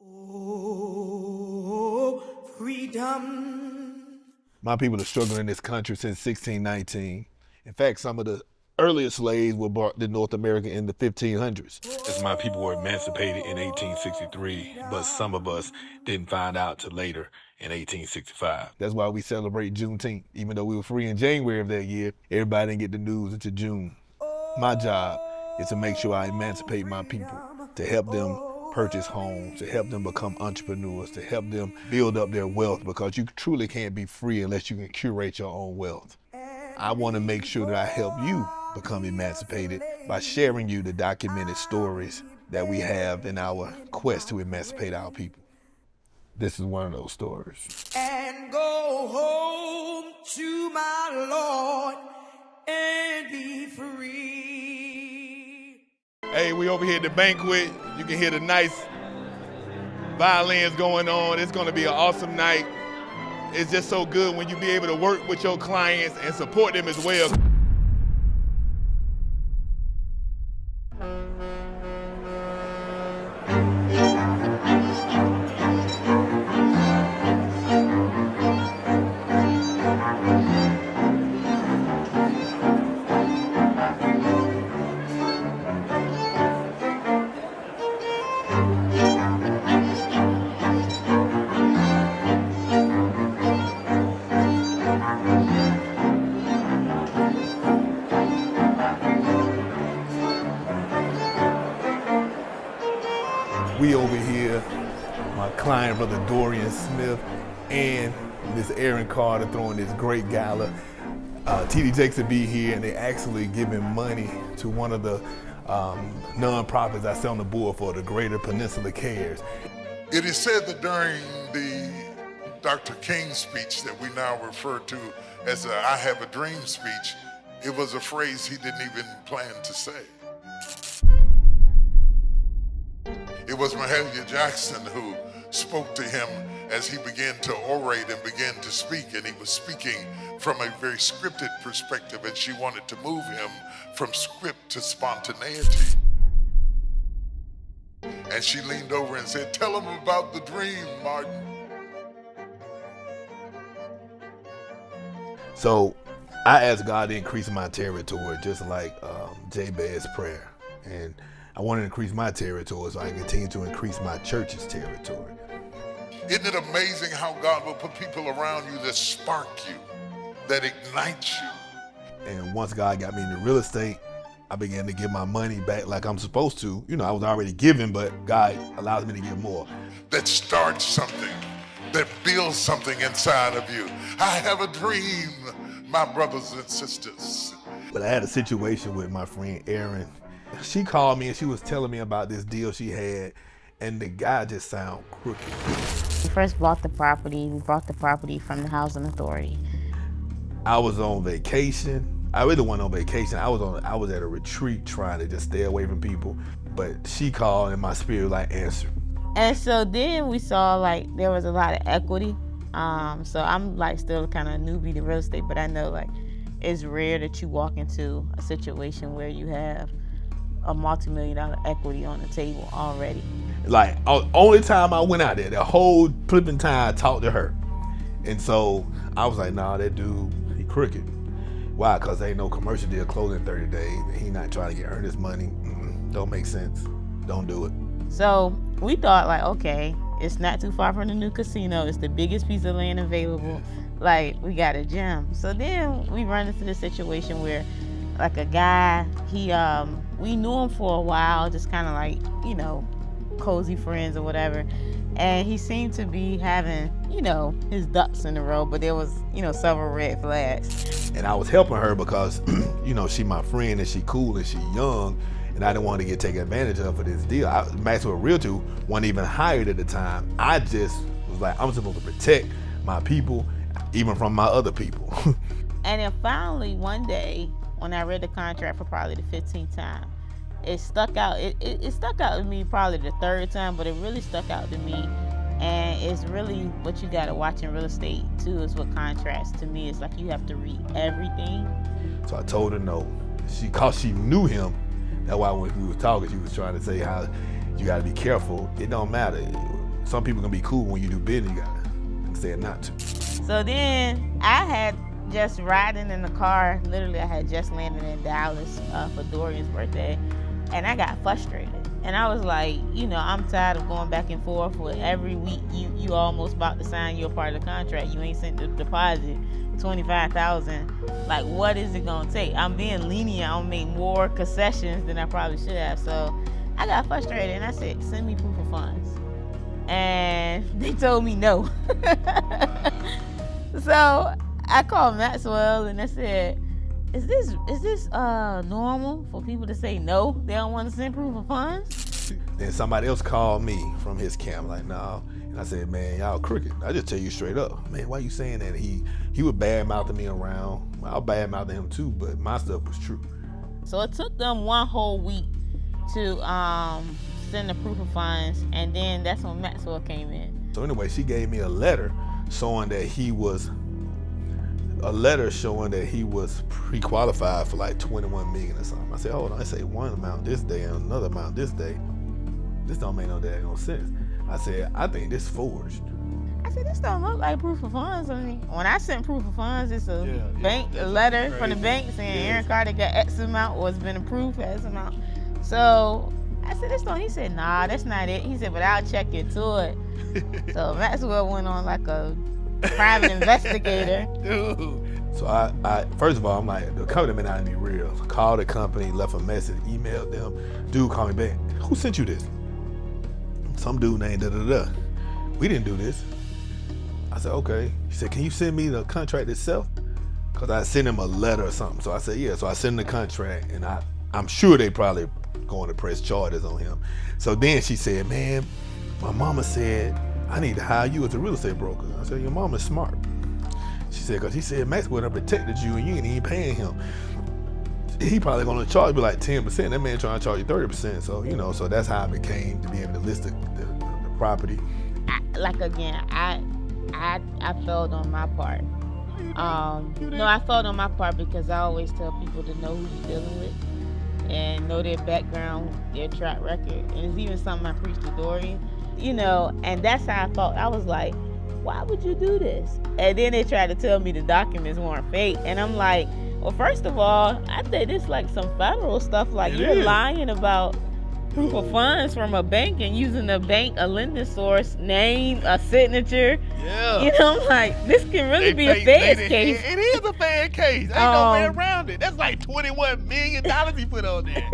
Oh, freedom. My people have struggled in this country since 1619. In fact, some of the earliest slaves were brought to North America in the 1500s. As my people were emancipated in 1863, but some of us didn't find out till later in 1865. That's why we celebrate Juneteenth. Even though we were free in January of that year, everybody didn't get the news until June. My job is to make sure I emancipate my people, to help them purchase homes, to help them become entrepreneurs, to help them build up their wealth, because you truly can't be free unless you can curate your own wealth. I want to make sure that I help you become emancipated by sharing you the documented stories that we have in our quest to emancipate our people. This is one of those stories. And go home to my Lord and be free. Hey, we over here at the banquet. You can hear the nice violins going on. It's gonna be an awesome night. It's just so good when you be able to work with your clients and support them as well. We over here, my client, Brother Dorian Smith, and Miss Erin Carter throwing this great gala. TD Jakes will be here, and they actually giving money to one of the non-profits I sit on the board for, the Greater Peninsula Cares. It is said that during the Dr. King speech that we now refer to as the I Have a Dream speech, it was a phrase he didn't even plan to say. It was Mahalia Jackson who spoke to him as he began to orate and began to speak, and he was speaking from a very scripted perspective, and she wanted to move him from script to spontaneity. And she leaned over and said, "Tell him about the dream, Martin." So I asked God to increase my territory, just like Jabez's prayer. And I want to increase my territory so I can continue to increase my church's territory. Isn't it amazing how God will put people around you that spark you, that ignite you? And once God got me into real estate, I began to give my money back like I'm supposed to. You know, I was already giving, but God allows me to give more. That starts something, that builds something inside of you. I have a dream, my brothers and sisters. But I had a situation with my friend Erin. She called me and she was telling me about this deal she had, and the guy just sounded crooked. We first bought the property. We bought the property from the Housing Authority. I was on vacation. I really wasn't on vacation. I was at a retreat trying to just stay away from people. But she called and my spirit like answered. And so then we saw like there was a lot of equity. So I'm like still kind of newbie to real estate, but I know like it's rare that you walk into a situation where you have a multi-million-dollar equity on the table already. Like, only time I went out there, the whole flipping time I talked to her. And so I was like, nah, that dude, he crooked. Why? Because there ain't no commercial deal closing in 30 days. He not trying to earn his money. Don't make sense. Don't do it. So we thought like, okay, it's not too far from the new casino. It's the biggest piece of land available. Like, we got a gem. So then we run into this situation where like a guy, we knew him for a while, just kind of like, you know, cozy friends or whatever. And he seemed to be having, you know, his ducks in a row, but there was, you know, several red flags. And I was helping her because, you know, she my friend and she cool and she young, and I didn't want to get taken advantage of for this deal. Maxwell Realty wasn't even hired at the time. I just was like, I'm supposed to protect my people, even from my other people. And then finally, one day, when I read the contract for probably the 15th time, it stuck out. It stuck out to me probably the third time, but it really stuck out to me. And it's really what you gotta watch in real estate too, is what contracts to me. It's like you have to read everything. So I told her no. Cause she knew him. That's why when we were talking, she was trying to say how you gotta be careful. It don't matter. some people gonna be cool when you do business. You gotta understand not to. So then I had just riding in the car. Literally, I had just landed in Dallas for Dorian's birthday, and I got frustrated. And I was like, you know, I'm tired of going back and forth with every week. You almost about to sign your part of the contract. You ain't sent the deposit, $25,000. Like, what is it gonna take? I'm being lenient. I'll make more concessions than I probably should have. So I got frustrated, and I said, send me proof of funds. And they told me no. So I called Maxwell and I said, is this normal for people to say no? They don't want to send proof of funds? Then somebody else called me from his camp, like, no. And I said, man, y'all crooked. I just tell you straight up. Man, why you saying that? He was bad-mouthing me around. I was bad-mouthing him too, but my stuff was true. So it took them one whole week to send the proof of funds, and then that's when Maxwell came in. So anyway, she gave me a letter showing that he was pre-qualified for like 21 million or something. I said, hold on, I say one amount this day and another amount this day. This don't make no daggone sense. I said, I think this forged. I said, this don't look like proof of funds. I mean, when I sent proof of funds, it's a a letter from the bank saying Aaron Carter got X amount or it's been approved for X amount. So I said, this don't. He said, nah, that's not it. He said, but I'll check into it. So Maxwell went on like a private investigator. Dude. So I first of all, I'm like, the company may not be real. Called the company, left a message, emailed them. Dude called me back. Who sent you this? Some dude named da-da-da. We didn't do this. I said, okay. He said, can you send me the contract itself? Because I sent him a letter or something. So I said, yeah. So I sent him the contract, and I'm sure they probably going to press charges on him. So then she said, man, my mama said, I need to hire you as a real estate broker. I said, your mama's smart. She said, because he said Maxwell done protected you and you ain't even paying him. He probably gonna charge you like 10%. That man trying to charge you 30%. So, you know, so that's how I became to be able to list the property. I failed on my part. No, I failed on my part because I always tell people to know who you're dealing with and know their background, their track record. And it's even something I preach to Dorian, you know, and that's how I felt. I was like, why would you do this? And then they tried to tell me the documents weren't fake. And I'm like, well, first of all, I think it's like some federal stuff. Like, you're lying about proof of funds from a bank and using a bank, a lending source, name, a signature. Yeah. You know, I'm like, this can really be a feds case. It is a fed case. Ain't no way around it. That's like $21 million he put on there.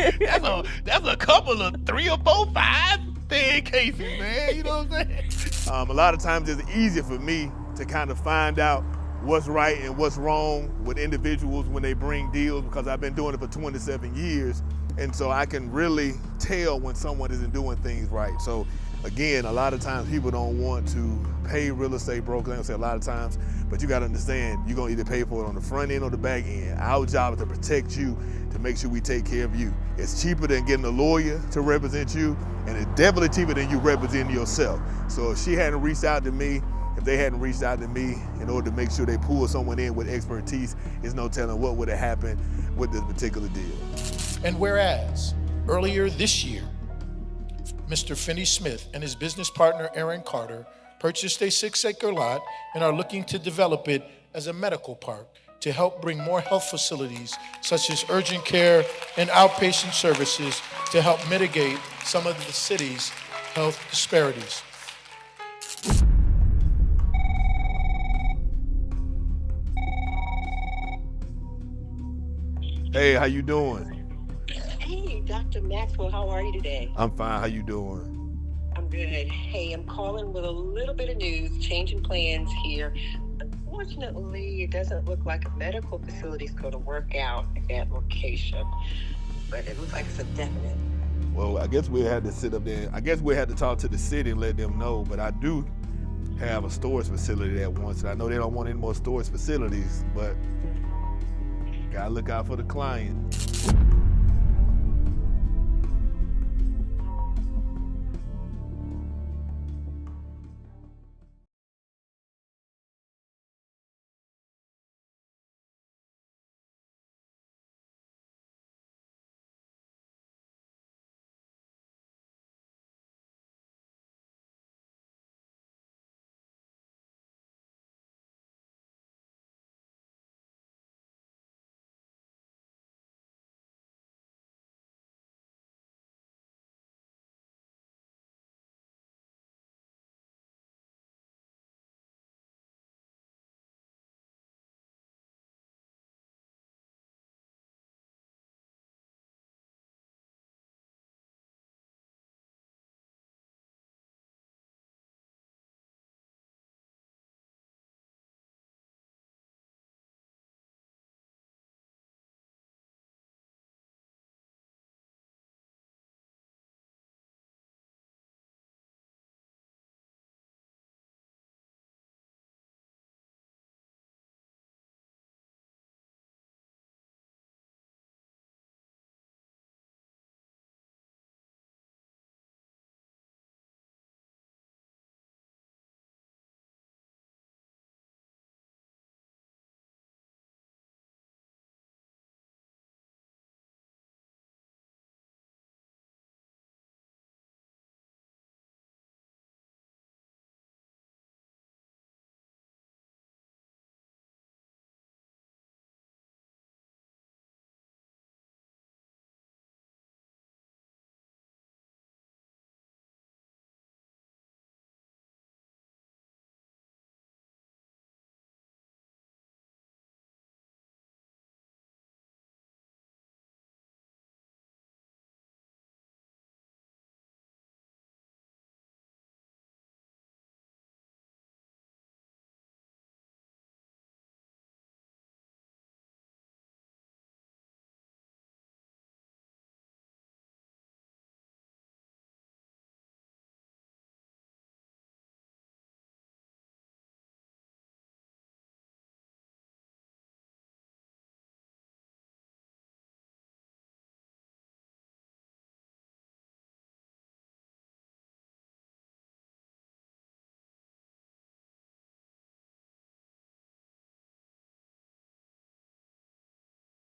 That's a couple of 3 or 4, 5 fed cases, man. You know what I'm saying? A lot of times it's easier for me to kind of find out what's right and what's wrong with individuals when they bring deals, because I've been doing it for 27 years. And so I can really tell when someone isn't doing things right. So again, a lot of times people don't want to pay real estate brokers. I don't say a lot of times, but you got to understand, you're going to either pay for it on the front end or the back end. Our job is to protect you, to make sure we take care of you. It's cheaper than getting a lawyer to represent you, and it's definitely cheaper than you representing yourself. So if she hadn't reached out to me, if they hadn't reached out to me in order to make sure they pull someone in with expertise, there's no telling what would have happened with this particular deal. And whereas earlier this year, Mr. Finney Smith and his business partner, Aaron Carter, purchased a 6-acre lot and are looking to develop it as a medical park to help bring more health facilities such as urgent care and outpatient services to help mitigate some of the city's health disparities. Hey, how you doing? Hey, Dr. Maxwell, how are you today? I'm fine. How you doing? I'm good. Hey, I'm calling with a little bit of news, changing plans here. Unfortunately, it doesn't look like a medical facility is going to work out at that location, but it looks like it's a definite. Well, I guess we had to sit up there. I guess we had to talk to the city and let them know, but I do have a storage facility that wants it. I know they don't want any more storage facilities, but gotta look out for the client.